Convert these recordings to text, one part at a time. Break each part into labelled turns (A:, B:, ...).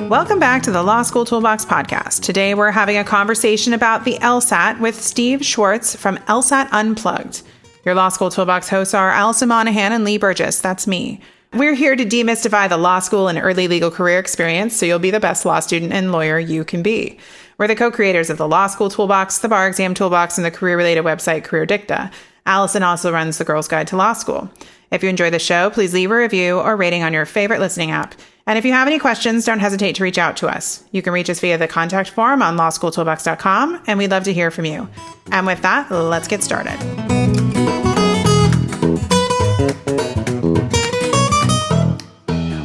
A: Welcome back to the Law School Toolbox podcast. Today we're having a conversation about the LSAT with Steve Schwartz from LSAT Unplugged. Your Law School Toolbox hosts are Allison Monahan and Lee Burgess. That's me. We're here to demystify the law school and early legal career experience so you'll be the best law student and lawyer you can be. We're the co-creators of the Law School Toolbox, the Bar Exam Toolbox, and the career-related website Career Dicta. Allison also runs the Girls Guide to Law School. If you enjoy the show, please leave a review or rating on your favorite listening app. And if you have any questions, don't hesitate to reach out to us. You can reach us via the contact form on lawschooltoolbox.com, and we'd love to hear from you. And with that, let's get started.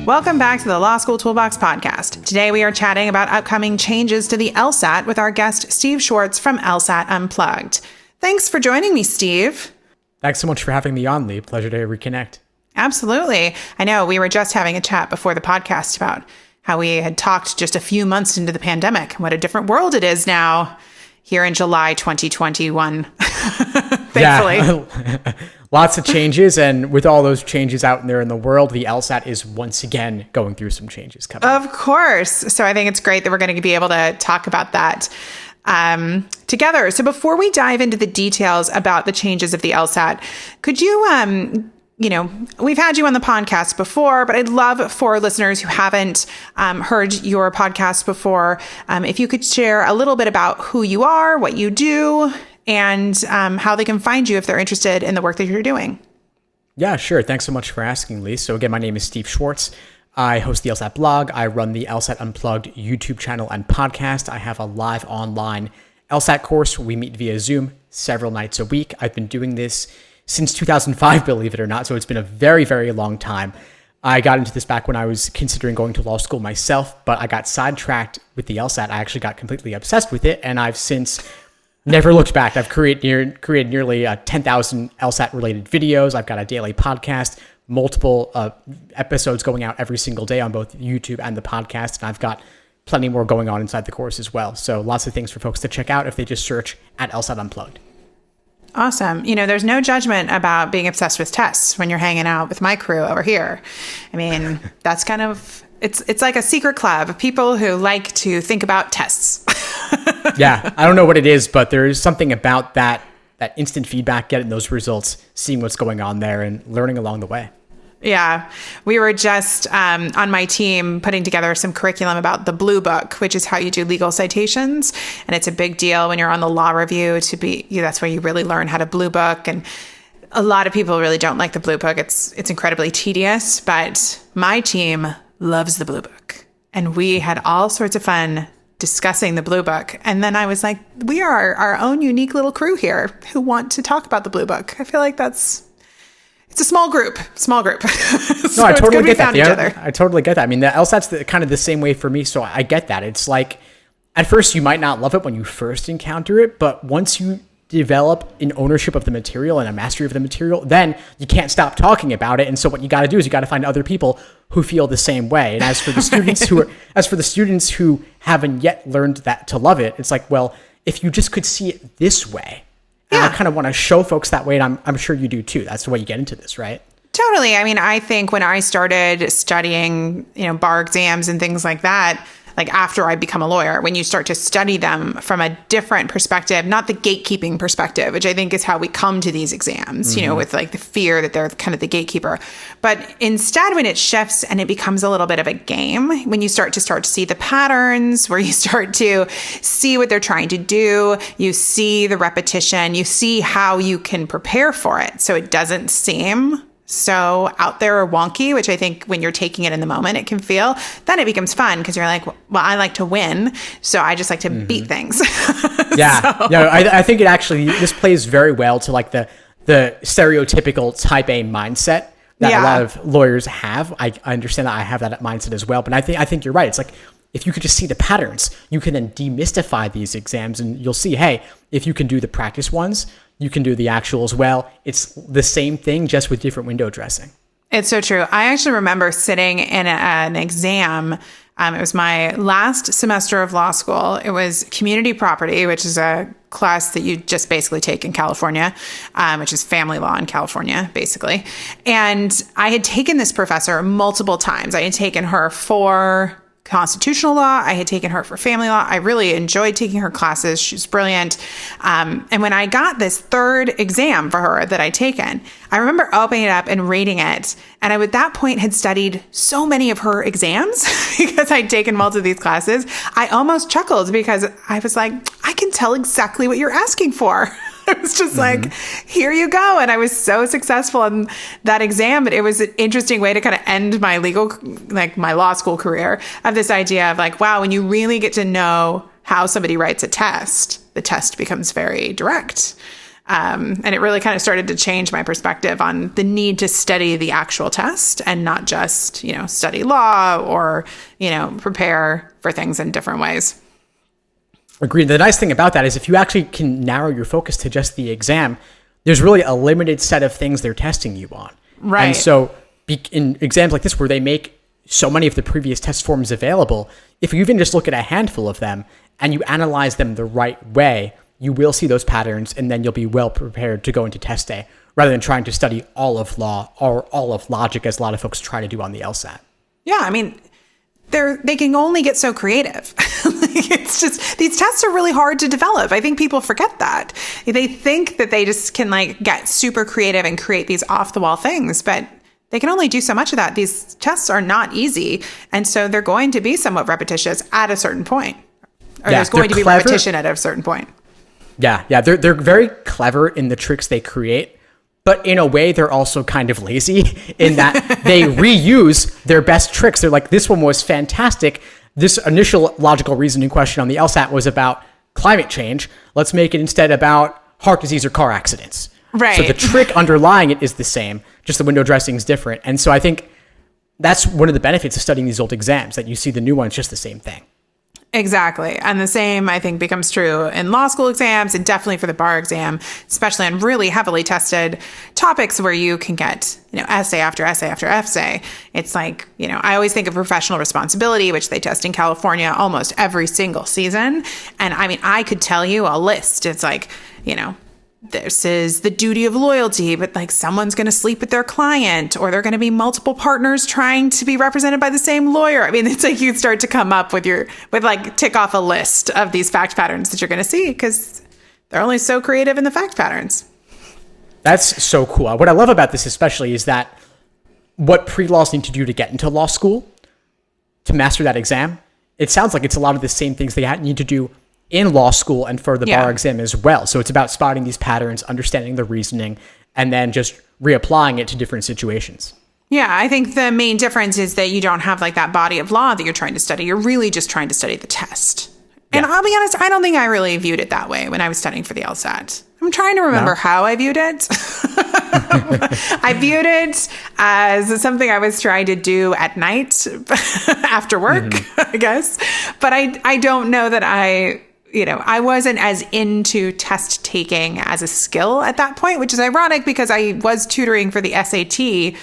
A: Welcome back to the Law School Toolbox podcast. Today we are chatting about upcoming changes to the LSAT with our guest, Steve Schwartz from LSAT Unplugged. Thanks for joining me, Steve.
B: Thanks so much for having me on, Lee. Pleasure to reconnect.
A: Absolutely. I know we were just having a chat before the podcast about how we had talked just a few months into the pandemic, what a different world it is now here in July 2021. Thankfully.
B: Yeah. Lots of changes. And with all those changes out there in the world, the LSAT is once again going through some changes coming.
A: Of course. So I think it's great that we're going to be able to talk about that together. So before we dive into the details about the changes of the LSAT, could you, we've had you on the podcast before, but I'd love for listeners who haven't heard your podcast before, if you could share a little bit about who you are, what you do, and how they can find you if they're interested in the work that you're doing.
B: Yeah, sure. Thanks so much for asking, Lee. So again, my name is Steve Schwartz. I host the LSAT blog. I run the LSAT Unplugged YouTube channel and podcast. I have a live online LSAT course. We meet via Zoom several nights a week. I've been doing this since 2005, believe it or not. So it's been a very, very long time. I got into this back when I was considering going to law school myself, but I got sidetracked with the LSAT. I actually got completely obsessed with it, and I've since never looked back. I've created nearly 10,000 LSAT-related videos. I've got a daily podcast, multiple episodes going out every single day on both YouTube and the podcast, and I've got plenty more going on inside the course as well. So lots of things for folks to check out if they just search at LSAT Unplugged.
A: Awesome. There's no judgment about being obsessed with tests when you're hanging out with my crew over here. I mean, that's kind of, it's like a secret club of people who like to think about tests.
B: Yeah, I don't know what it is, but there is something about that instant feedback, getting those results, seeing what's going on there, and learning along the way.
A: Yeah. We were just on my team putting together some curriculum about the Blue Book, which is how you do legal citations. And it's a big deal when you're on the law review that's where you really learn how to Blue Book. And a lot of people really don't like the Blue Book. It's incredibly tedious, but my team loves the Blue Book. And we had all sorts of fun discussing the Blue Book. And then I was like, we are our own unique little crew here who want to talk about the Blue Book. I feel like it's a small group. So
B: no, I totally get that. I totally get that. I mean, the LSAT's kind of the same way for me, so I get that. It's like, at first you might not love it when you first encounter it, but once you develop an ownership of the material and a mastery of the material, then you can't stop talking about it. And so what you got to do is you got to find other people who feel the same way. And as for the students who haven't yet learned that to love it, it's like, well, if you just could see it this way. Yeah. And I kind of want to show folks that way, and I'm sure you do too. That's the way you get into this, right?
A: Totally. I mean, I think when I started studying, bar exams and things like that, like after I become a lawyer, when you start to study them from a different perspective, not the gatekeeping perspective, which I think is how we come to these exams, with like the fear that they're kind of the gatekeeper. But instead, when it shifts and it becomes a little bit of a game, when you start to see the patterns, where you start to see what they're trying to do, you see the repetition, you see how you can prepare for it. So it doesn't seem so out there or wonky, which I think when you're taking it in the moment, it can feel, then it becomes fun because you're like, well, I like to win. So I just like to beat things.
B: Yeah. I think this plays very well to like the stereotypical type A mindset that a lot of lawyers have. I understand that I have that mindset as well, but I think you're right. It's like, if you could just see the patterns, you can then demystify these exams and you'll see, hey, if you can do the practice ones, you can do the actual as well. It's the same thing, just with different window dressing.
A: It's so true. I actually remember sitting in an exam. It was my last semester of law school. It was community property, which is a class that you just basically take in California, which is family law in California, basically. And I had taken this professor multiple times. I had taken her 4 constitutional law. I had taken her for family law. I really enjoyed taking her classes. She was brilliant. And when I got this third exam for her that I'd taken, I remember opening it up and reading it. And I, at that point, had studied so many of her exams because I'd taken multiple of these classes. I almost chuckled because I was like, I can tell exactly what you're asking for. I was just like, here you go. And I was so successful in that exam. But it was an interesting way to kind of end my my law school career, of this idea of like, wow, when you really get to know how somebody writes a test, the test becomes very direct. And it really kind of started to change my perspective on the need to study the actual test and not just, study law or, prepare for things in different ways.
B: Agreed. The nice thing about that is if you actually can narrow your focus to just the exam, there's really a limited set of things they're testing you on.
A: Right.
B: And so in exams like this, where they make so many of the previous test forms available, if you even just look at a handful of them and you analyze them the right way, you will see those patterns, and then you'll be well prepared to go into test day rather than trying to study all of law or all of logic, as a lot of folks try to do on the LSAT.
A: Yeah, I mean, they can only get so creative. It's just, these tests are really hard to develop. I think people forget that. They think that they just can get super creative and create these off the wall things, but they can only do so much of that. These tests are not easy. And so they're going to be somewhat repetitious at a certain point. Or there's going to be repetition at a certain point.
B: Yeah. They're very clever in the tricks they create. But in a way, they're also kind of lazy in that they reuse their best tricks. They're like, this one was fantastic. This initial logical reasoning question on the LSAT was about climate change. Let's make it instead about heart disease or car accidents.
A: Right.
B: So the trick underlying it is the same, just the window dressing is different. And so I think that's one of the benefits of studying these old exams, that you see the new ones just the same thing.
A: Exactly. And the same, I think, becomes true in law school exams and definitely for the bar exam, especially on really heavily tested topics where you can get, essay after essay after essay. It's like, I always think of professional responsibility, which they test in California almost every single season. And I mean, I could tell you a list. It's like, this is the duty of loyalty, but someone's going to sleep with their client, or there are going to be multiple partners trying to be represented by the same lawyer. I mean, it's like you start to come up with tick off a list of these fact patterns that you're going to see because they're only so creative in the fact patterns.
B: That's so cool. What I love about this especially is that what pre-laws need to do to get into law school, to master that exam, it sounds like it's a lot of the same things they need to do in law school and for the bar exam as well. So it's about spotting these patterns, understanding the reasoning, and then just reapplying it to different situations.
A: Yeah, I think the main difference is that you don't have that body of law that you're trying to study. You're really just trying to study the test. And I'll be honest, I don't think I really viewed it that way when I was studying for the LSAT. I'm trying to remember how I viewed it. I viewed it as something I was trying to do at night after work, I guess. But I don't know that I wasn't as into test taking as a skill at that point, which is ironic because I was tutoring for the SAT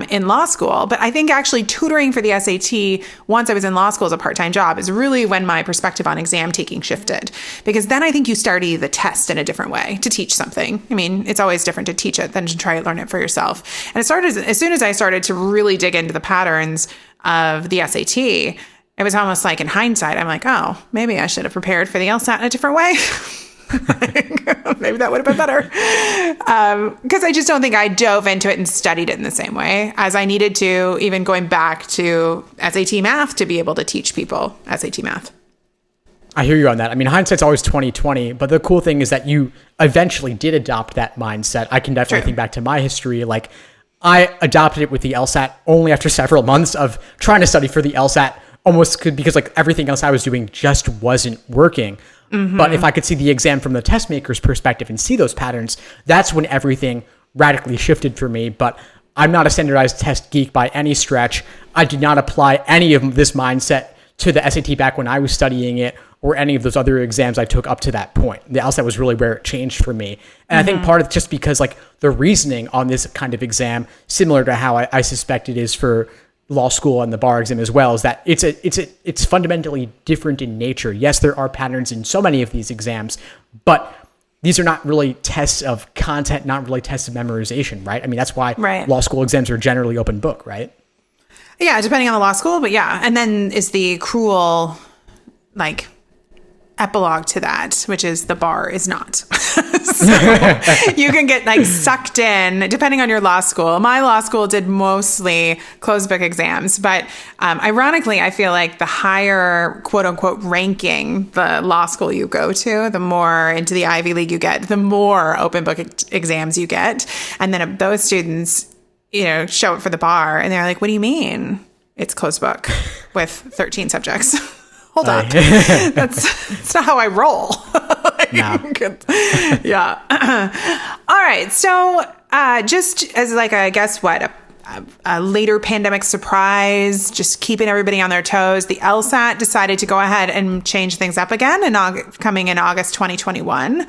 A: in law school. But I think actually tutoring for the SAT once I was in law school as a part-time job is really when my perspective on exam taking shifted. Because then I think you study the test in a different way to teach something. I mean, it's always different to teach it than to try to learn it for yourself. And it started as soon as I started to really dig into the patterns of the SAT. It was almost like in hindsight, I'm like, oh, maybe I should have prepared for the LSAT in a different way. Maybe that would have been better. Because I just don't think I dove into it and studied it in the same way as I needed to, even going back to SAT math to be able to teach people SAT math.
B: I hear you on that. I mean, hindsight's always 20/20, but the cool thing is that you eventually did adopt that mindset. I can definitely think back to my history. I adopted it with the LSAT only after several months of trying to study for the LSAT, almost because everything else I was doing just wasn't working. But if I could see the exam from the test maker's perspective and see those patterns, that's when everything radically shifted for me. But I'm not a standardized test geek by any stretch. I did not apply any of this mindset to the SAT back when I was studying it or any of those other exams I took up to that point. The LSAT was really where it changed for me. And I think part of it just because the reasoning on this kind of exam, similar to how I suspect it is for law school and the bar exam as well, is that it's fundamentally different in nature. Yes, there are patterns in so many of these exams, but these are not really tests of content, not really tests of memorization, right? I mean, that's why law school exams are generally open book, right?
A: Yeah, depending on the law school, but yeah. And then is the cruel, like, epilogue to that, which is the bar is not. So you can get like sucked in depending on your law school. My law school did mostly closed book exams, but ironically, I feel like the higher quote unquote ranking the law school you go to, the more into the Ivy League you get, the more open book exams you get. And then those students, show up for the bar and they're like, what do you mean it's closed book with 13 subjects? Hold on. That's not how I roll. Yeah. All right. So just as like, I guess a later pandemic surprise, just keeping everybody on their toes, the LSAT decided to go ahead and change things up again coming in August 2021.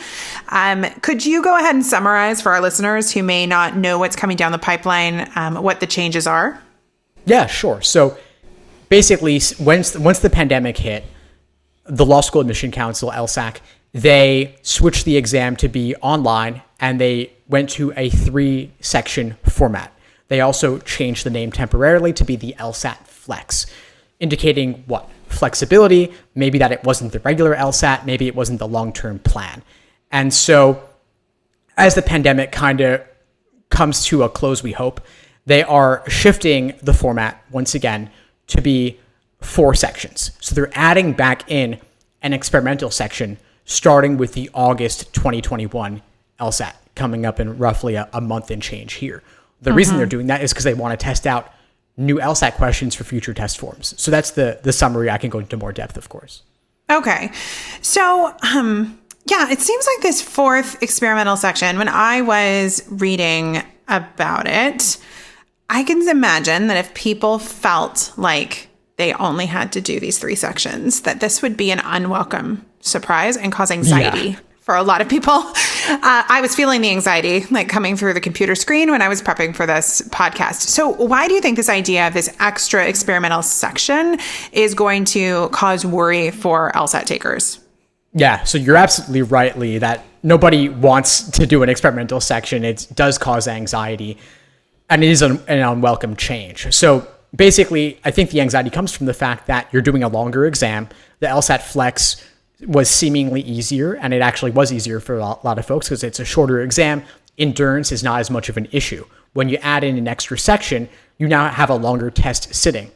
A: Could you go ahead and summarize for our listeners who may not know what's coming down the pipeline, what the changes are?
B: Yeah, sure. So basically, once the pandemic hit, the Law School Admission Council, LSAC, they switched the exam to be online, and they went to a 3-section format. They also changed the name temporarily to be the LSAT Flex, indicating what? Flexibility, maybe that it wasn't the regular LSAT, maybe it wasn't the long-term plan. And so as the pandemic kind of comes to a close, we hope, they are shifting the format once again to be 4 sections. So they're adding back in an experimental section starting with the August 2021 LSAT coming up in roughly a month and change here. The reason they're doing that is because they want to test out new LSAT questions for future test forms. So that's the summary. I can go into more depth, of course.
A: Okay. So, it seems like this 4th experimental section, when I was reading about it, I can imagine that if people felt like they only had to do these 3 sections, that this would be an unwelcome surprise and cause anxiety for a lot of people. I was feeling the anxiety like coming through the computer screen when I was prepping for this podcast. So why do you think this idea of this extra experimental section is going to cause worry for LSAT takers?
B: Yeah, so you're absolutely right, Lee, that nobody wants to do an experimental section. It does cause anxiety, and it is an unwelcome change. So basically, I think the anxiety comes from the fact that you're doing a longer exam. The LSAT Flex was seemingly easier, and it actually was easier for a lot of folks because it's a shorter exam. Endurance is not as much of an issue. When you add in an extra section, you now have a longer test sitting.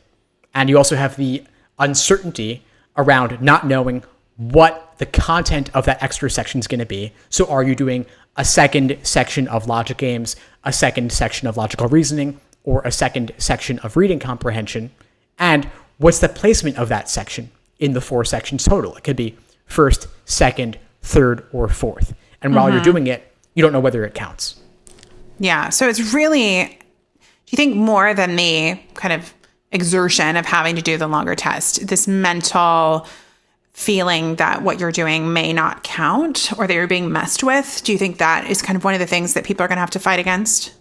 B: And you also have the uncertainty around not knowing what the content of that extra section is going to be. So are you doing a second section of logic games, a second section of logical reasoning, or a second section of reading comprehension? And what's the placement of that section in the 4 sections total? It could be first, second, third, or fourth. And while you're doing it, you don't know whether it counts.
A: Yeah. So it's really, do you think more than the kind of exertion of having to do the longer test, this mental feeling that what you're doing may not count or that you're being messed with, do you think that is kind of one of the things that people are going to have to fight against?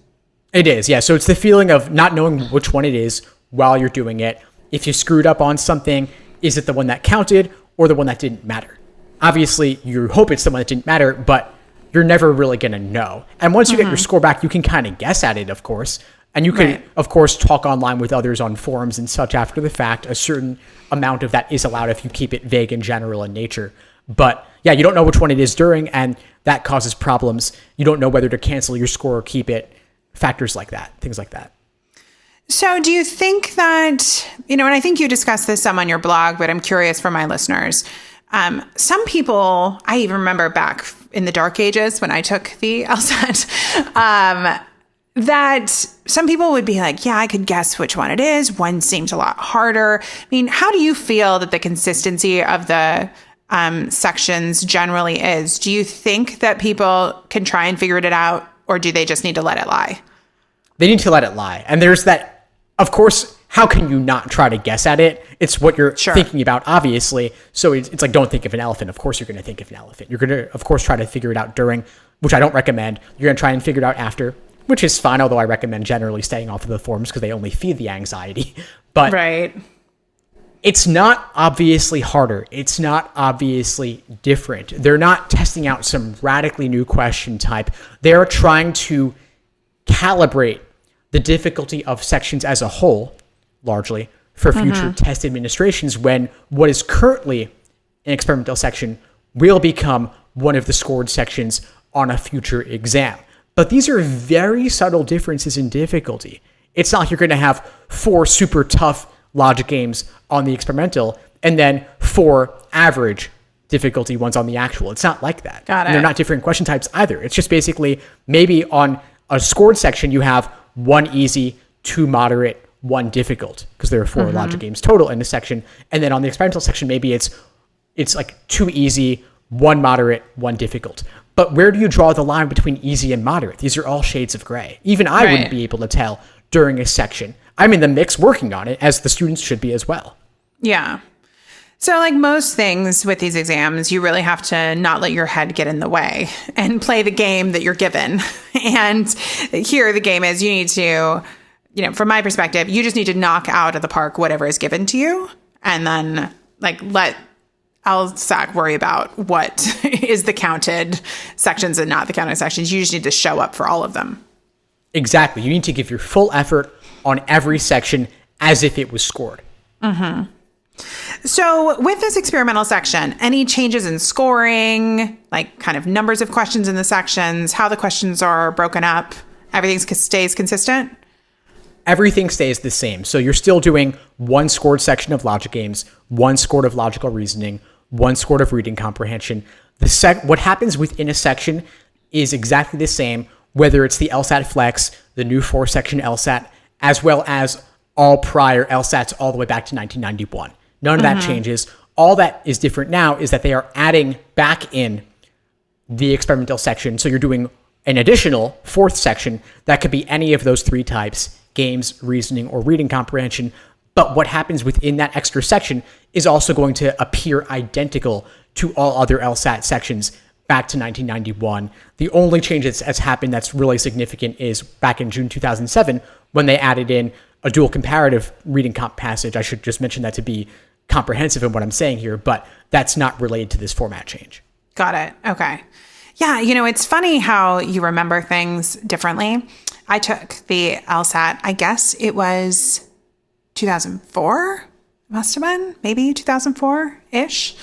B: It is, yeah. So it's the feeling of not knowing which one it is while you're doing it. If you screwed up on something, is it the one that counted or the one that didn't matter? Obviously, you hope it's the one that didn't matter, but you're never really going to know. And once you get your score back, you can kind of guess at it, of course. And you can, of course, talk online with others on forums and such after the fact. A certain amount of that is allowed if you keep it vague and general in nature. But yeah, you don't know which one it is during, and that causes problems. You don't know whether to cancel your score or keep it. Factors like that, things like that.
A: So do you think that, and I think you discussed this some on your blog, but I'm curious for my listeners. Some people, I even remember back in the dark ages when I took the LSAT, that some people would be like, yeah, I could guess which one it is. One seemed a lot harder. I mean, how do you feel that the consistency of the sections generally is? Do you think that people can try and figure it out, or do they just need to let it lie?
B: They need to let it lie. And there's that, of course, how can you not try to guess at it? It's what you're thinking about, obviously. So it's like, don't think of an elephant. Of course, you're going to think of an elephant. You're going to, of course, try to figure it out during, which I don't recommend. You're going to try and figure it out after, which is fine, although I recommend generally staying off of the forums because they only feed the anxiety. But it's not obviously harder. It's not obviously different. They're not testing out some radically new question type. They're trying to calibrate the difficulty of sections as a whole largely for future test administrations, when what is currently an experimental section will become one of the scored sections on a future exam. But these are very subtle differences in difficulty. It's not like you're going to have 4 super tough logic games on the experimental and then 4 average difficulty ones on the actual. It's not like that.
A: Got it.
B: And they're not different question types either. It's just basically maybe on a scored section, you have 1 easy, 2 moderate, 1 difficult, because there are 4 logic games total in a section. And then on the experimental section, maybe it's like 2 easy, 1 moderate, 1 difficult. But where do you draw the line between easy and moderate? These are all shades of gray. Even I wouldn't be able to tell during a section. I'm in the mix working on it, as the students should be as well.
A: Yeah. So like most things with these exams, you really have to not let your head get in the way and play the game that you're given. And here the game is you need to, from my perspective, you just need to knock out of the park whatever is given to you. And then like let LSAC worry about what is the counted sections and not the counted sections. You just need to show up for all of them.
B: Exactly. You need to give your full effort on every section as if it was scored.
A: Mm-hmm. So with this experimental section, any changes in scoring, like kind of numbers of questions in the sections, how the questions are broken up, everything stays consistent?
B: Everything stays the same. So you're still doing 1 scored section of logic games, 1 scored of logical reasoning, 1 scored of reading comprehension. What happens within a section is exactly the same, whether it's the LSAT Flex, the new 4-section LSAT, as well as all prior LSATs all the way back to 1991. None of that changes. All that is different now is that they are adding back in the experimental section. So you're doing an additional 4th section that could be any of those 3 types: games, reasoning, or reading comprehension. But what happens within that extra section is also going to appear identical to all other LSAT sections back to 1991. The only change that's happened that's really significant is back in June 2007 when they added in a dual comparative reading comp passage. I should just mention that to be comprehensive in what I'm saying here, but that's not related to this format change.
A: Got it. Okay. Yeah, it's funny how you remember things differently. I took the LSAT, I guess it was 2004, must have been, maybe 2004-ish.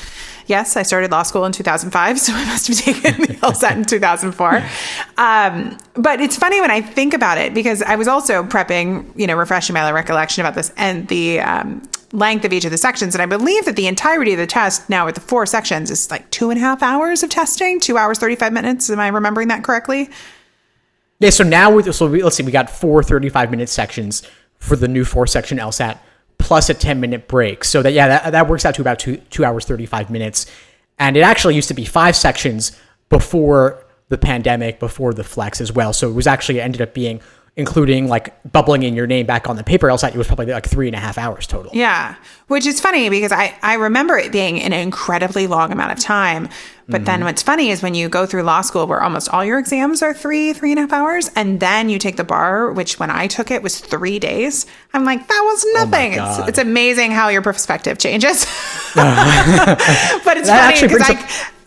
A: Yes, I started law school in 2005, so I must have taken the LSAT in 2004. But it's funny when I think about it, because I was also prepping, refreshing my recollection about this and the length of each of the sections. And I believe that the entirety of the test now with the 4 sections is like 2.5 hours of testing, 2 hours, 35 minutes. Am I remembering that correctly?
B: Yeah, so now, let's see, we got 4 35-minute sections for the new 4-section LSAT, plus a 10-minute break. So that works out to about 2 hours, 35 minutes. And it actually used to be 5 sections before the pandemic, before the Flex as well. So it was actually ended up being, including like bubbling in your name back on the paper LSAT, it was probably like 3.5 hours total.
A: Yeah, which is funny because I remember it being an incredibly long amount of time. But then what's funny is when you go through law school where almost all your exams are 3.5 hours, and then you take the bar, which when I took it was 3 days. I'm like, that was nothing.
B: Oh
A: it's amazing how your perspective changes. But it's funny because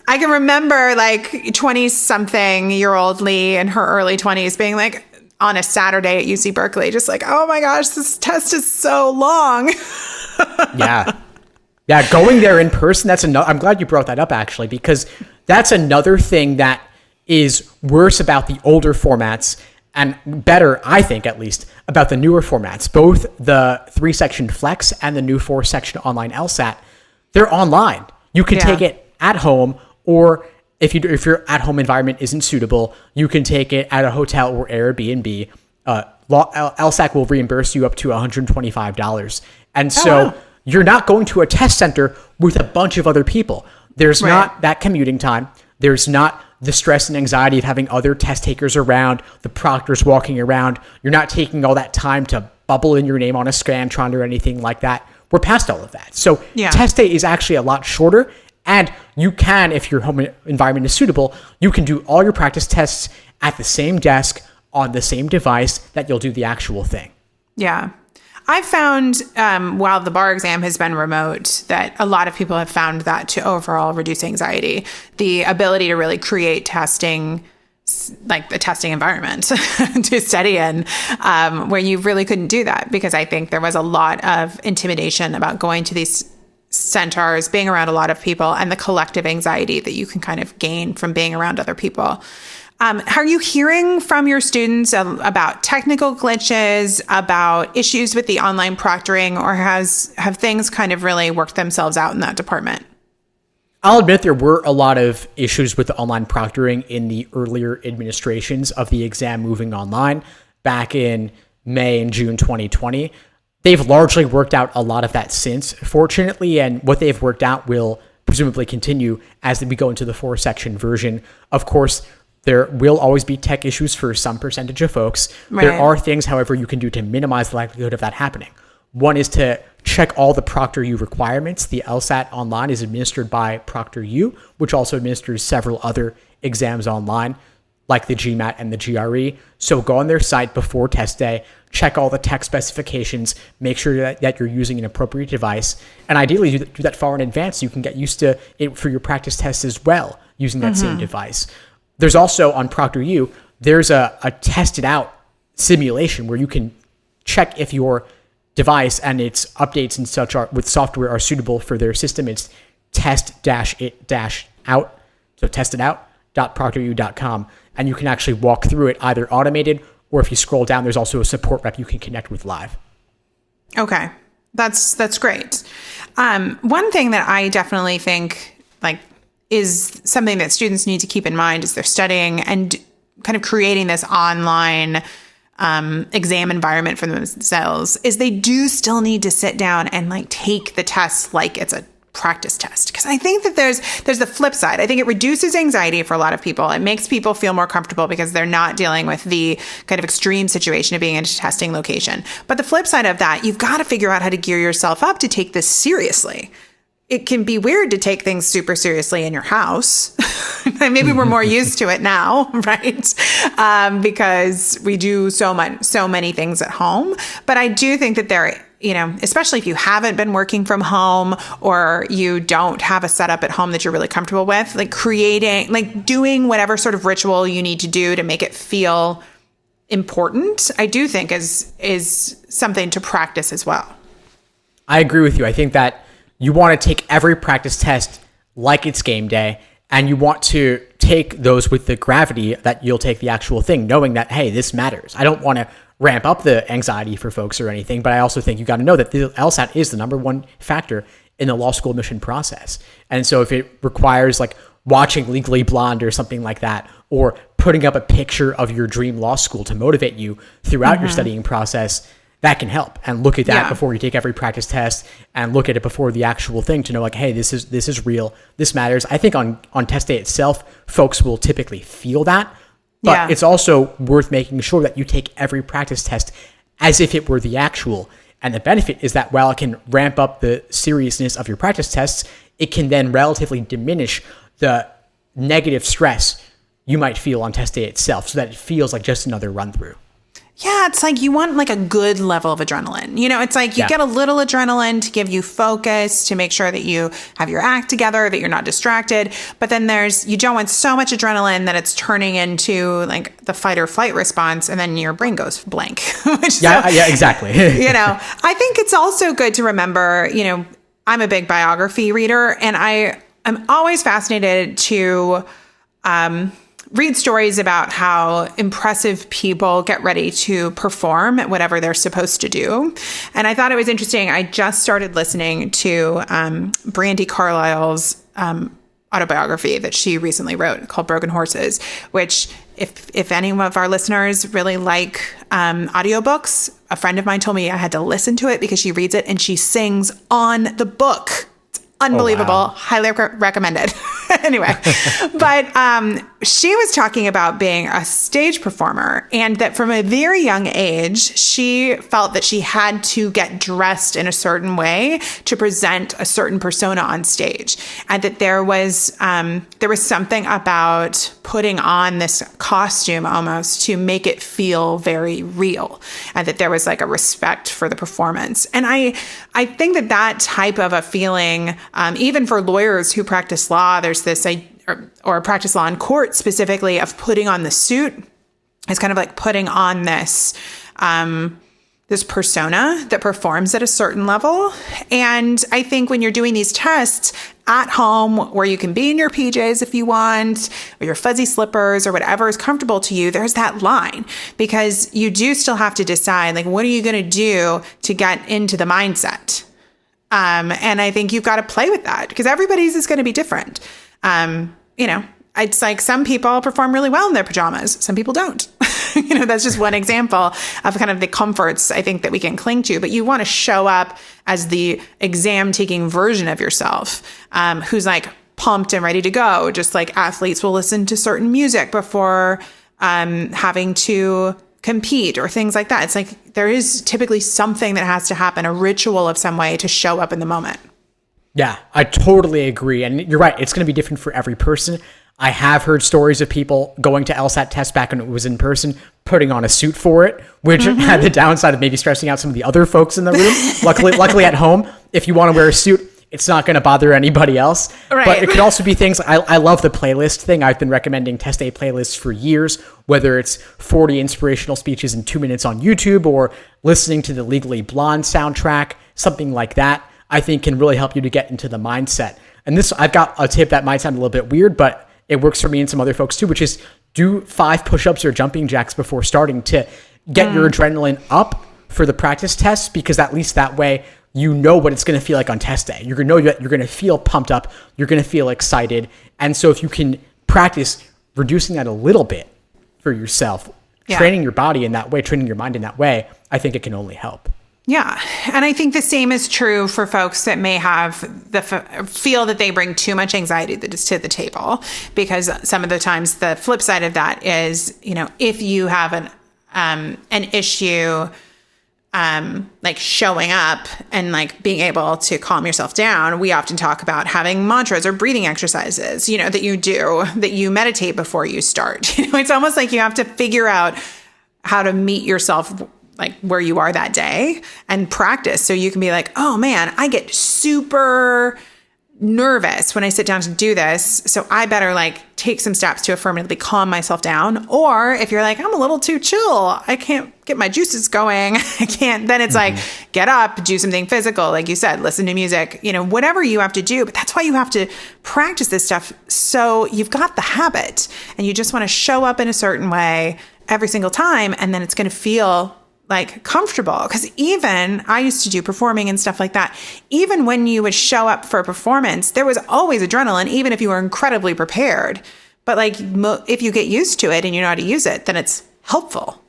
A: I can remember like 20-something-year-old Lee in her early 20s being like, on a Saturday at UC Berkeley, just like, oh my gosh, this test is so long.
B: Yeah, going there in person, I'm glad you brought that up actually, because that's another thing that is worse about the older formats and better, I think at least, about the newer formats. Both the 3-section Flex and the new 4-section online LSAT, they're online. You can take it at home, or if your at-home environment isn't suitable, you can take it at a hotel or Airbnb. LSAC will reimburse you up to $125. And so you're not going to a test center with a bunch of other people. There's not that commuting time. There's not the stress and anxiety of having other test takers around, the proctors walking around. You're not taking all that time to bubble in your name on a Scantron or anything like that. We're past all of that. So test day is actually a lot shorter. And you can, if your home environment is suitable, you can do all your practice tests at the same desk on the same device that you'll do the actual thing.
A: Yeah. I've found, while the bar exam has been remote, that a lot of people have found that to overall reduce anxiety. The ability to really create testing like the testing environment to study in, where you really couldn't do that, because I think there was a lot of intimidation about going to these centers, being around a lot of people, and the collective anxiety that you can kind of gain from being around other people. Are you hearing from your students about technical glitches, about issues with the online proctoring, or have things kind of really worked themselves out in that department?
B: I'll admit there were a lot of issues with the online proctoring in the earlier administrations of the exam moving online back in May and June 2020. They've largely worked out a lot of that since, fortunately, and what they've worked out will presumably continue as we go into the 4-section version. Of course, there will always be tech issues for some percentage of folks.
A: Right.
B: There are things, however, you can do to minimize the likelihood of that happening. One is to check all the ProctorU requirements. The LSAT online is administered by ProctorU, which also administers several other exams online, like the GMAT and the GRE. So go on their site before test day, check all the tech specifications, make sure that you're using an appropriate device, and ideally do that far in advance so you can get used to it for your practice tests as well, using that same device. There's also, on ProctorU, there's a tested out simulation where you can check if your device and its updates and such with software are suitable for their system. It's test-it-out, so testitout.proctoru.com, and you can actually walk through it either automated, or if you scroll down, there's also a support rep you can connect with live.
A: Okay, that's great. One thing that I definitely think is something that students need to keep in mind as they're studying and kind of creating this online exam environment for themselves is they do still need to sit down and take the test like it's a practice test. Because I think that there's the flip side. I think it reduces anxiety for a lot of people. It makes people feel more comfortable because they're not dealing with the kind of extreme situation of being in a testing location. But the flip side of that, you've got to figure out how to gear yourself up to take this seriously. It can be weird to take things super seriously in your house. Maybe we're more used to it now, right? Because we do so many things at home. But I do think that there, especially if you haven't been working from home or you don't have a setup at home that you're really comfortable with, doing whatever sort of ritual you need to do to make it feel important, I do think is something to practice as well.
B: I agree with you. I think that you want to take every practice test like it's game day, and you want to take those with the gravity that you'll take the actual thing, knowing that, hey, this matters. I don't want to ramp up the anxiety for folks or anything, but I also think you got to know that the LSAT is the number one factor in the law school admission process. And so if it requires watching Legally Blonde or something like that, or putting up a picture of your dream law school to motivate you throughout your studying process, that can help. And look at that before you take every practice test, and look at it before the actual thing to know hey, this is real. This matters. I think on test day itself, folks will typically feel that, but it's also worth making sure that you take every practice test as if it were the actual. And the benefit is that while it can ramp up the seriousness of your practice tests, it can then relatively diminish the negative stress you might feel on test day itself, so that it feels like just another run through.
A: Yeah, it's you want a good level of adrenaline. It's you get a little adrenaline to give you focus, to make sure that you have your act together, that you're not distracted. But then you don't want so much adrenaline that it's turning into the fight or flight response, and then your brain goes blank.
B: Exactly.
A: I think it's also good to remember, I'm a big biography reader, and I'm always fascinated to read stories about how impressive people get ready to perform at whatever they're supposed to do. And I thought it was interesting. I just started listening to Brandi Carlile's autobiography that she recently wrote called Broken Horses, which if any of our listeners really like audiobooks, a friend of mine told me I had to listen to it because she reads it and she sings on the book. Unbelievable. Oh, wow. Highly recommended. Anyway, but she was talking about being a stage performer, and that from a very young age, she felt that she had to get dressed in a certain way to present a certain persona on stage, and that there was something about putting on this costume almost to make it feel very real, and that there was a respect for the performance. And I think that type of a feeling, even for lawyers who practice law, there's this or practice law in court specifically, of putting on the suit is kind of like putting on this this persona that performs at a certain level. And I think when you're doing these tests at home, where you can be in your PJs if you want, or your fuzzy slippers, or whatever is comfortable to you, there's that line, because you do still have to decide, like, what are you going to do to get into the mindset? And I think you've got to play with that, because everybody's is going to be different. It's like some people perform really well in their pajamas. Some people don't. That's just one example of kind of the comforts I think that we can cling to. But you want to show up as the exam taking version of yourself, who's like pumped and ready to go. Just like athletes will listen to certain music before having to compete or things like that. It's like there is typically something that has to happen, a ritual of some way to show up in the moment.
B: Yeah, I totally agree. And you're right. It's going to be different for every person. I have heard stories of people going to LSAT tests back when it was in person, putting on a suit for it, which had the downside of maybe stressing out some of the other folks in the room. Luckily at home, if you want to wear a suit, it's not going to bother anybody else. Right. But it could also be things, I love the playlist thing. I've been recommending test day playlists for years, whether it's 40 inspirational speeches in 2 minutes on YouTube or listening to the Legally Blonde soundtrack, something like that, I think can really help you to get into the mindset. And this, I've got a tip that might sound a little bit weird, but it works for me and some other folks too, which is do 5 push-ups or jumping jacks before starting to get your adrenaline up for the practice tests, because at least that way you know what it's going to feel like on test day. You're going to know that you're going to feel pumped up. You're going to feel excited. And so if you can practice reducing that a little bit for yourself, training your body in that way, training your mind in that way, I think it can only help.
A: Yeah. And I think the same is true for folks that may have feel that they bring too much anxiety to the table, because some of the times the flip side of that is, if you have an issue, like showing up and like being able to calm yourself down, we often talk about having mantras or breathing exercises, that you meditate before you start. It's almost like you have to figure out how to meet yourself like where you are that day and practice. So you can be like, oh man, I get super nervous when I sit down to do this. So I better like take some steps to affirmatively calm myself down. Or if you're like, I'm a little too chill, I can't get my juices going, then it's like, get up, do something physical. Like you said, listen to music, whatever you have to do. But that's why you have to practice this stuff. So you've got the habit and you just want to show up in a certain way every single time. And then it's going to feel like comfortable. Because even I used to do performing and stuff like that. Even when you would show up for a performance, there was always adrenaline, even if you were incredibly prepared. But like if you get used to it and you know how to use it, then it's helpful.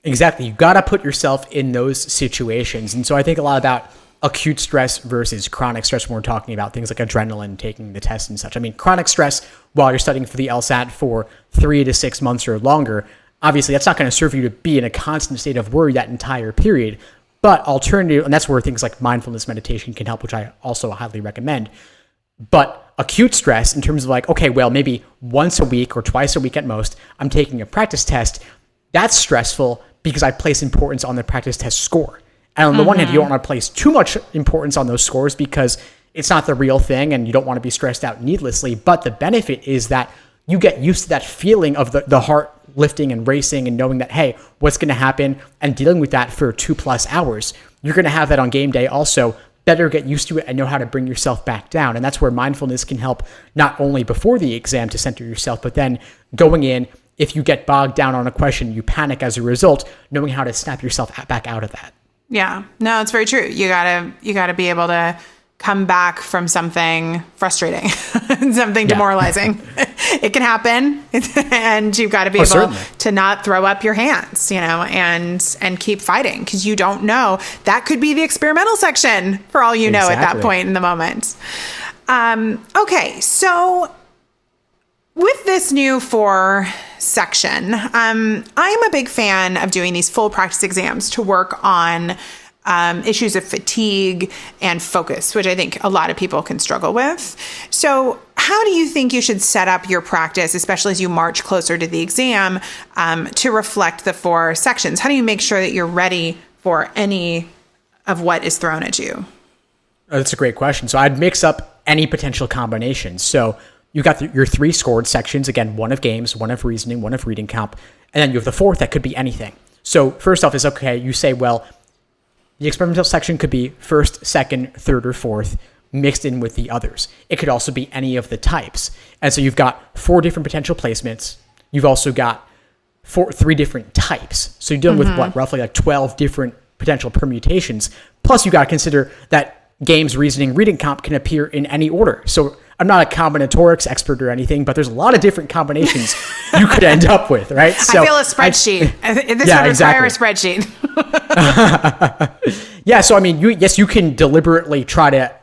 B: Exactly. You got to put yourself in those situations. And so I think a lot about acute stress versus chronic stress when we're talking about things like adrenaline, taking the test and such. I mean, chronic stress while you're studying for the LSAT for 3 to 6 months or longer, obviously, that's not going to serve you to be in a constant state of worry that entire period. But alternative, and that's where things like mindfulness meditation can help, which I also highly recommend. But acute stress in terms of like, okay, well, maybe once a week or twice a week at most, I'm taking a practice test. That's stressful because I place importance on the practice test score. And on the one hand, you don't want to place too much importance on those scores because it's not the real thing and you don't want to be stressed out needlessly. But the benefit is that you get used to that feeling of the heart lifting and racing and knowing that, hey, what's going to happen, and dealing with that for 2+ hours. You're going to have that on game day also. Better get used to it and know how to bring yourself back down. And that's where mindfulness can help, not only before the exam to center yourself, but then going in, if you get bogged down on a question, you panic as a result, knowing how to snap yourself back out of that.
A: Yeah, no, it's very true. You gotta be able to come back from something frustrating, something demoralizing. It can happen, and you've got to be able to not throw up your hands, and keep fighting, because you don't know. That could be the experimental section for all you know at that point in the moment. Okay, so with this new 4 section, I'm a big fan of doing these full practice exams to work on issues of fatigue and focus, which I think a lot of people can struggle with. So how do you think you should set up your practice, especially as you march closer to the exam, to reflect the 4 sections? How do you make sure that you're ready for any of what is thrown at you?
B: That's a great question. So I'd mix up any potential combinations. So you got your 3 scored sections, again, one of games, one of reasoning, one of reading comp, and then you have the 4th that could be anything. So first off is, okay, you say, well, the experimental section could be 1st, 2nd, 3rd, or 4th mixed in with the others. It could also be any of the types. And so you've got 4 different potential placements. You've also got 3 different types. So you're dealing with roughly like 12 different potential permutations. Plus you got to consider that games, reasoning, reading comp can appear in any order. So I'm not a combinatorics expert or anything, but there's a lot of different combinations you could end up with, right?
A: So I feel a spreadsheet. This would require a spreadsheet.
B: Yeah, so I mean, you can deliberately try to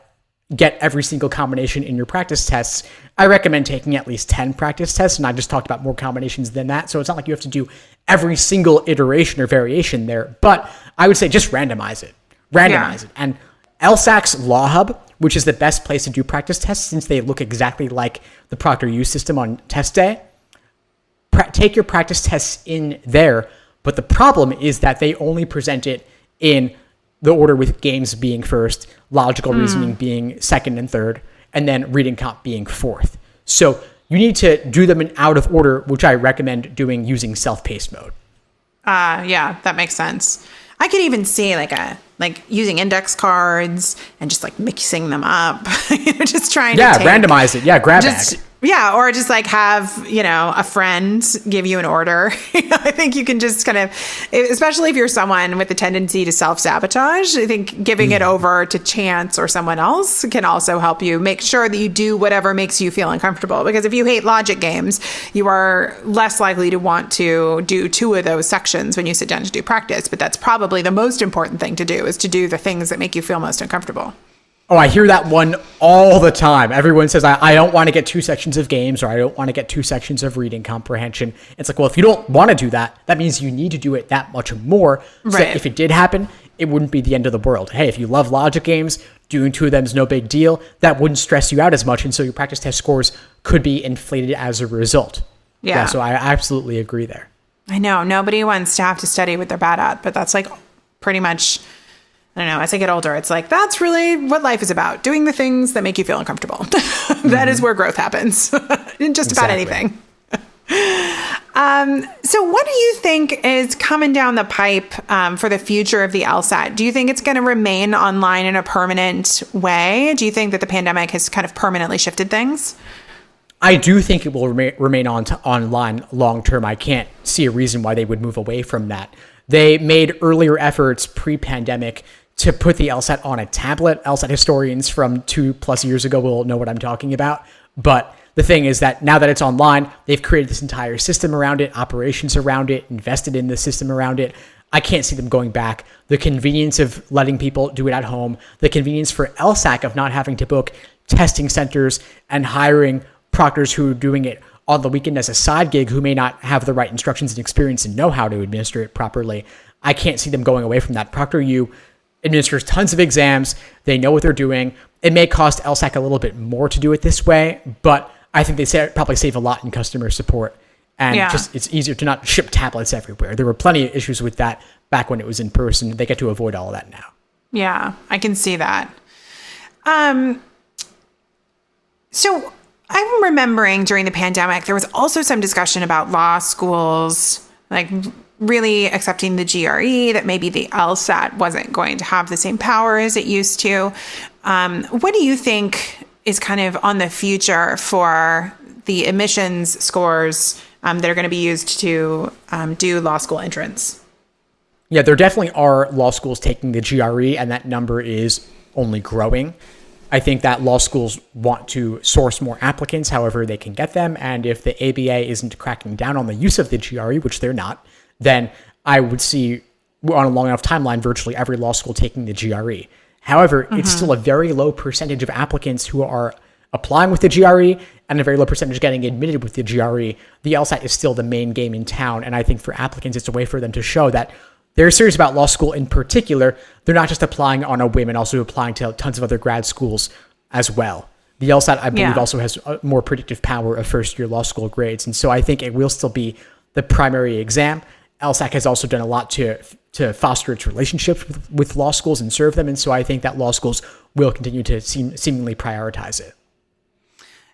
B: get every single combination in your practice tests. I recommend taking at least 10 practice tests, and I just talked about more combinations than that. So it's not like you have to do every single iteration or variation there, but I would say just randomize it. And LSAC's Law Hub, which is the best place to do practice tests since they look exactly like the ProctorU system on test day, take your practice tests in there. But the problem is that they only present it in the order with games being 1st, logical reasoning being 2nd and 3rd, and then reading comp being 4th. So you need to do them in out of order, which I recommend doing using self-paced mode.
A: Yeah, that makes sense. I could even see like using index cards and just like mixing them up, just trying to
B: randomize it. Yeah, grab bag.
A: Yeah, or just like have, a friend give you an order. I think you can just kind of, especially if you're someone with a tendency to self-sabotage, I think giving it over to chance or someone else can also help you make sure that you do whatever makes you feel uncomfortable. Because if you hate logic games, you are less likely to want to do 2 of those sections when you sit down to do practice. But that's probably the most important thing to do, is to do the things that make you feel most uncomfortable.
B: Oh, I hear that one all the time. Everyone says, I don't want to get 2 sections of games, or I don't want to get 2 sections of reading comprehension. It's like, well, if you don't want to do that, that means you need to do it that much more. So that if it did happen, it wouldn't be the end of the world. Hey, if you love logic games, doing 2 of them is no big deal. That wouldn't stress you out as much. And so your practice test scores could be inflated as a result. Yeah, so I absolutely agree there.
A: I know. Nobody wants to have to study what they're bad at, but that's like pretty much... I don't know, as I get older, it's like, that's really what life is about. Doing the things that make you feel uncomfortable. That is where growth happens. In just about anything. So what do you think is coming down the pipe for the future of the LSAT? Do you think it's going to remain online in a permanent way? Do you think that the pandemic has kind of permanently shifted things?
B: I do think it will remain online long term. I can't see a reason why they would move away from that. They made earlier efforts pre-pandemic to put the LSAT on a tablet. LSAT historians from 2+ years ago will know what I'm talking about. But the thing is that now that it's online, they've created this entire system around it, operations around it, invested in the system around it. I can't see them going back. The convenience of letting people do it at home, the convenience for LSAC of not having to book testing centers and hiring proctors who are doing it on the weekend as a side gig, who may not have the right instructions and experience and know how to administer it properly. I can't see them going away from that. ProctorU administers tons of exams. They know what they're doing. It may cost LSAC a little bit more to do it this way, but I think they probably save a lot in customer support. And just it's easier to not ship tablets everywhere. There were plenty of issues with that back when it was in person. They get to avoid all of that now.
A: Yeah, I can see that. So I'm remembering during the pandemic, there was also some discussion about law schools, like really accepting the GRE, that maybe the LSAT wasn't going to have the same power as it used to. What do you think is kind of on the future for the admissions scores that are going to be used to do law school entrance?
B: Yeah, there definitely are law schools taking the GRE, and that number is only growing. I think that law schools want to source more applicants however they can get them. And if the ABA isn't cracking down on the use of the GRE, which they're not, then I would see on a long enough timeline virtually every law school taking the GRE. However, it's still a very low percentage of applicants who are applying with the GRE and a very low percentage getting admitted with the GRE. The LSAT is still the main game in town. And I think for applicants, it's a way for them to show that they're serious about law school in particular. They're not just applying on a whim and also applying to tons of other grad schools as well. The LSAT, I believe, also has a more predictive power of first-year law school grades. And so I think it will still be the primary exam. LSAC has also done a lot to foster its relationships with law schools and serve them. And so I think that law schools will continue to seemingly prioritize it.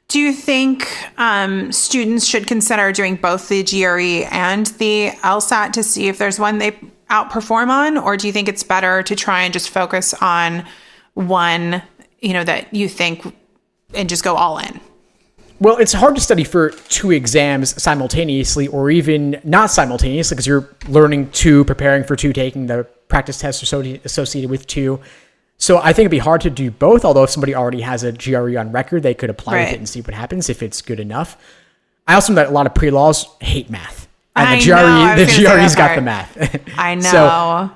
A: Do you think students should consider doing both the GRE and the LSAT to see if there's one they outperform on? Or do you think it's better to try and just focus on one, that you think and just go all in?
B: Well, it's hard to study for two exams simultaneously or even not simultaneously because you're learning two, preparing for two, taking the practice tests associated with two. So I think it'd be hard to do both, although if somebody already has a GRE on record, they could apply with it and see what happens if it's good enough. I also know that a lot of pre-laws hate math. And the GRE's got the math.
A: I know.
B: So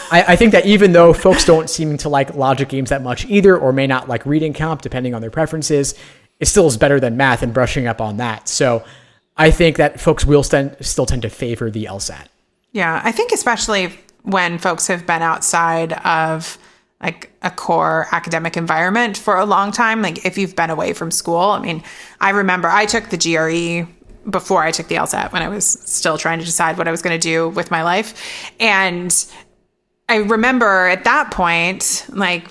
B: I think that even though folks don't seem to like logic games that much either, or may not like reading comp, depending on their preferences, it still is better than math and brushing up on that. So I think that folks will still tend to favor the LSAT.
A: Yeah, I think especially when folks have been outside of like a core academic environment for a long time, like if you've been away from school. I mean, I remember I took the GRE before I took the LSAT when I was still trying to decide what I was going to do with my life. And I remember at that point, like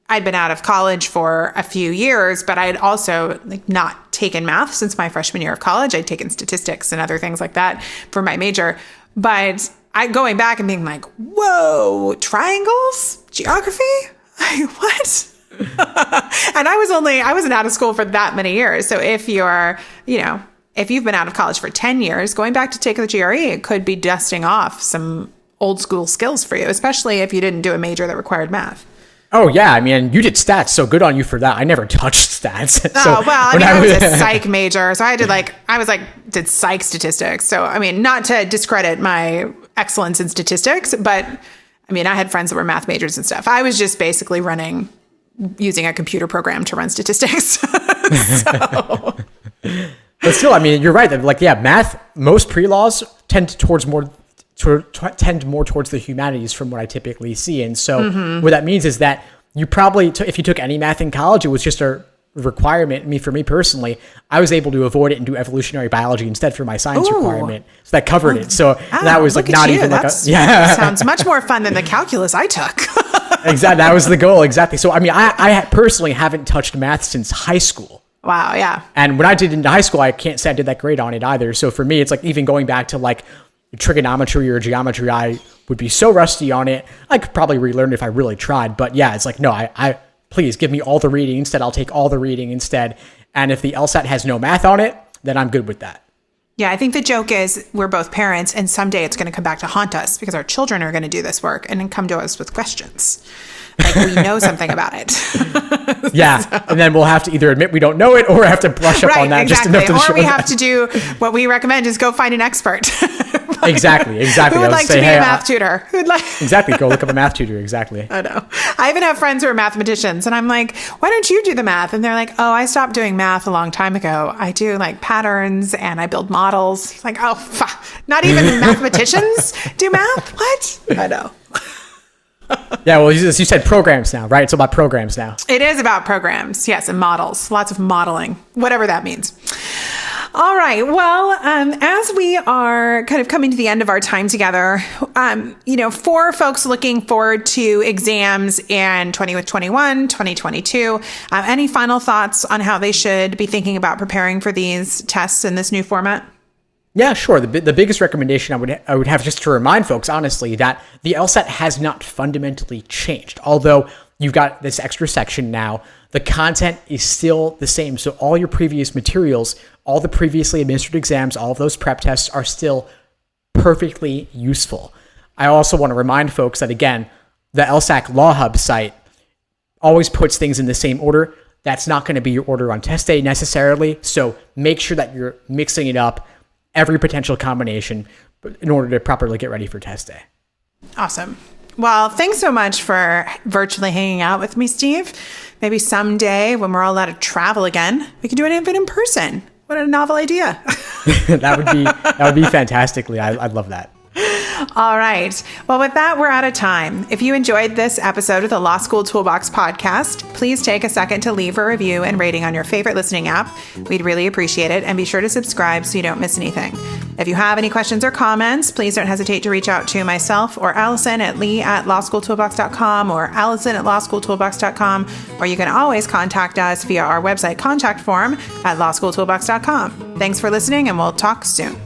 A: I'd been out of college for a few years, but I had also not taken math since my freshman year of college. I'd taken statistics and other things like that for my major. But going back and being like, whoa, triangles, geography, like, what? And I wasn't out of school for that many years. So if you're, if you've been out of college for 10 years, going back to take the GRE, it could be dusting off some old school skills for you, especially if you didn't do a major that required math.
B: Oh, yeah. I mean, you did stats, so good on you for that. I never touched stats.
A: I was a psych major, so I did psych statistics. So, I mean, not to discredit my excellence in statistics, but I mean, I had friends that were math majors and stuff. I was just basically using a computer program to run statistics.
B: But still, I mean, you're right. That, math, most pre-laws tend more towards the humanities from what I typically see. And so what that means is that you probably, if you took any math in college, it was just a requirement. For me personally, I was able to avoid it and do evolutionary biology instead for my science requirement. So that covered it. So that was not even
A: sounds much more fun than the calculus I took.
B: Exactly. That was the goal. Exactly. So, I mean, I personally haven't touched math since high school.
A: Wow. Yeah.
B: And when I did in high school, I can't say I did that great on it either. So for me, it's like even going back to like trigonometry or geometry, I would be so rusty on it. I could probably relearn it if I really tried. But yeah, it's like, no, I please give me all the reading instead. I'll take all the reading instead. And if the LSAT has no math on it, then I'm good with that.
A: Yeah, I think the joke is we're both parents and someday it's going to come back to haunt us because our children are going to do this work and then come to us with questions. Like we know something about it.
B: Yeah. And then we'll have to either admit we don't know it or have to brush up on that
A: exactly.
B: just enough to
A: Or we have to do what we recommend is go find an expert.
B: Exactly.
A: Who would like to be a math tutor?
B: Exactly. Go look up a math tutor. Exactly.
A: I know. I even have friends who are mathematicians and I'm like, why don't you do the math? And they're like, oh, I stopped doing math a long time ago. I do like patterns and I build models. It's like, oh, not even mathematicians do math? What? I know.
B: Yeah, well, as you said, programs now, right? It's about programs now.
A: It is about programs, yes, and models. Lots of modeling, whatever that means. All right. Well, as we are kind of coming to the end of our time together, for folks looking forward to exams in 2021, 2022, any final thoughts on how they should be thinking about preparing for these tests in this new format?
B: Yeah, sure. The biggest recommendation I would have just to remind folks, honestly, that the LSAT has not fundamentally changed. Although you've got this extra section now, the content is still the same. So all your previous materials, all the previously administered exams, all of those prep tests are still perfectly useful. I also want to remind folks that, again, the LSAC Law Hub site always puts things in the same order. That's not going to be your order on test day necessarily. So make sure that you're mixing it up, every potential combination, in order to properly get ready for test day.
A: Awesome. Well, thanks so much for virtually hanging out with me, Steve. Maybe someday when we're all allowed to travel again, we can do it even in person. What a novel idea.
B: That would be fantastically. I'd love that.
A: All right. Well, with that, we're out of time. If you enjoyed this episode of the Law School Toolbox podcast, please take a second to leave a review and rating on your favorite listening app. We'd really appreciate it. And be sure to subscribe so you don't miss anything. If you have any questions or comments, please don't hesitate to reach out to myself or Alison at lee@lawschooltoolbox.com or allison@lawschooltoolbox.com, or you can always contact us via our website contact form at lawschooltoolbox.com. Thanks for listening, and we'll talk soon.